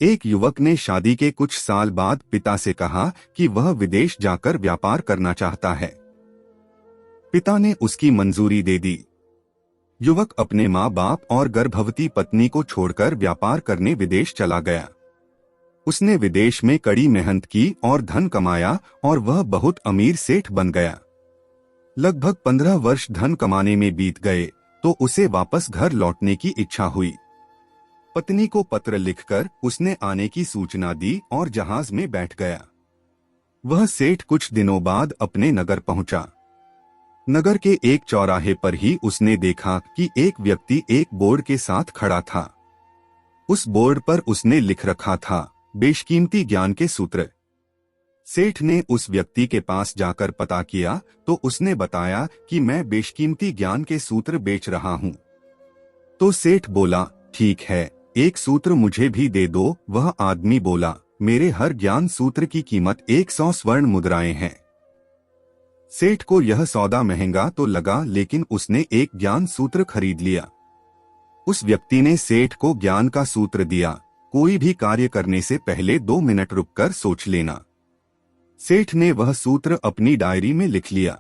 एक युवक ने शादी के कुछ साल बाद पिता से कहा कि वह विदेश जाकर व्यापार करना चाहता है। पिता ने उसकी मंजूरी दे दी। युवक अपने माँ बाप और गर्भवती पत्नी को छोड़कर व्यापार करने विदेश चला गया। उसने विदेश में कड़ी मेहनत की और धन कमाया और वह बहुत अमीर सेठ बन गया। लगभग 15 वर्ष धन कमाने में बीत गए तो उसे वापस घर लौटने की इच्छा हुई। पत्नी को पत्र लिखकर उसने आने की सूचना दी और जहाज में बैठ गया। वह सेठ कुछ दिनों बाद अपने नगर पहुंचा। नगर के एक चौराहे पर ही उसने देखा कि एक व्यक्ति एक बोर्ड के साथ खड़ा था। उस बोर्ड पर उसने लिख रखा था, बेशकीमती ज्ञान के सूत्र। सेठ ने उस व्यक्ति के पास जाकर पता किया तो उसने बताया कि मैं बेशकीमती ज्ञान के सूत्र बेच रहा हूं। तो सेठ बोला, ठीक है, एक सूत्र मुझे भी दे दो। वह आदमी बोला, मेरे हर ज्ञान सूत्र की कीमत 100 स्वर्ण मुद्राएं हैं। सेठ को यह सौदा महंगा तो लगा, लेकिन उसने एक ज्ञान सूत्र खरीद लिया। उस व्यक्ति ने सेठ को ज्ञान का सूत्र दिया, कोई भी कार्य करने से पहले 2 मिनट रुककर सोच लेना। सेठ ने वह सूत्र अपनी डायरी में लिख लिया।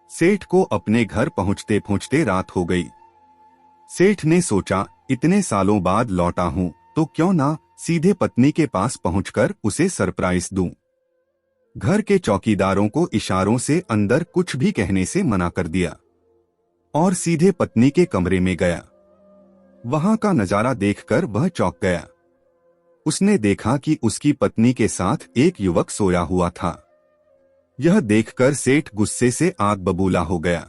सेठ को अपने घर पहुंचते पहुंचते रात हो गई। सेठ ने सोचा, इतने सालों बाद लौटा हूं तो क्यों ना सीधे पत्नी के पास पहुंचकर उसे सरप्राइज दूं। घर के चौकीदारों को इशारों से अंदर कुछ भी कहने से मना कर दिया और सीधे पत्नी के कमरे में गया। वहां का नजारा देखकर वह चौंक गया। उसने देखा कि उसकी पत्नी के साथ एक युवक सोया हुआ था। यह देखकर सेठ गुस्से से आग बबूला हो गया।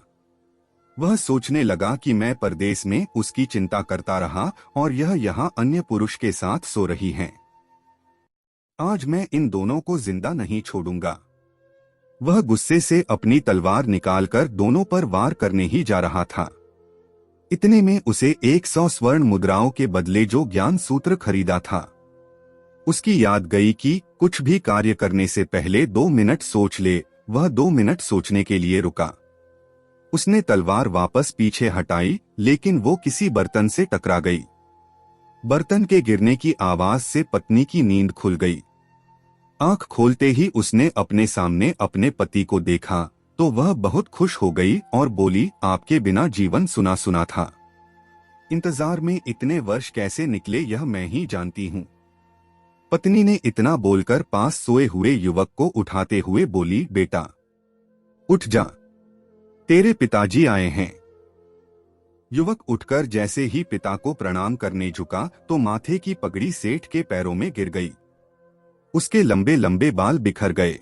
वह सोचने लगा कि मैं परदेश में उसकी चिंता करता रहा और यह यहाँ अन्य पुरुष के साथ सो रही हैं। आज मैं इन दोनों को जिंदा नहीं छोड़ूंगा। वह गुस्से से अपनी तलवार निकालकर दोनों पर वार करने ही जा रहा था। इतने में उसे 100 स्वर्ण मुद्राओं के बदले जो ज्ञान सूत्र खरीदा था, उसकी याद गई कि कुछ भी कार्य करने से पहले 2 मिनट सोच ले। वह 2 मिनट सोचने के लिए रुका। उसने तलवार वापस पीछे हटाई, लेकिन वो किसी बर्तन से टकरा गई। बर्तन के गिरने की आवाज से पत्नी की नींद खुल गई। आंख खोलते ही उसने अपने सामने अपने पति को देखा तो वह बहुत खुश हो गई और बोली, आपके बिना जीवन सुना सुना था। इंतजार में इतने वर्ष कैसे निकले यह मैं ही जानती हूँ। पत्नी ने इतना बोलकर पास सोए हुए युवक को उठाते हुए बोली, बेटा उठ जा, तेरे पिताजी आए हैं। युवक उठकर जैसे ही पिता को प्रणाम करने झुका तो माथे की पगड़ी सेठ के पैरों में गिर गई। उसके लंबे लंबे बाल बिखर गए।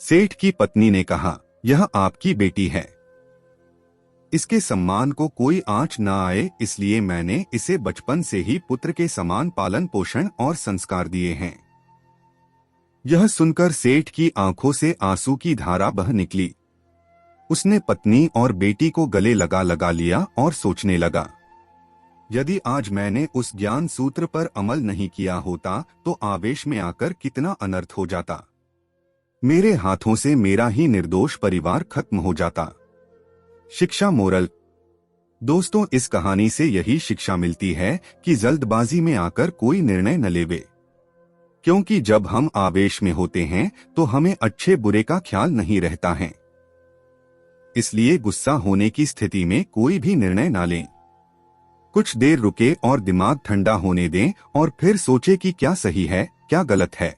सेठ की पत्नी ने कहा, यह आपकी बेटी है। इसके सम्मान को कोई आंच न आए, इसलिए मैंने इसे बचपन से ही पुत्र के समान पालन पोषण और संस्कार दिए हैं। यह सुनकर सेठ की आंखों से आंसू की धारा बह निकली। उसने पत्नी और बेटी को गले लगा लगा लिया और सोचने लगा, यदि आज मैंने उस ज्ञान सूत्र पर अमल नहीं किया होता तो आवेश में आकर कितना अनर्थ हो जाता। मेरे हाथों से मेरा ही निर्दोष परिवार खत्म हो जाता। शिक्षा मोरल। दोस्तों, इस कहानी से यही शिक्षा मिलती है कि जल्दबाजी में आकर कोई निर्णय न लेवे, क्योंकि जब हम आवेश में होते हैं तो हमें अच्छे बुरे का ख्याल नहीं रहता है। इसलिए गुस्सा होने की स्थिति में कोई भी निर्णय ना लें। कुछ देर रुके और दिमाग ठंडा होने दें और फिर सोचें कि क्या सही है, क्या गलत है।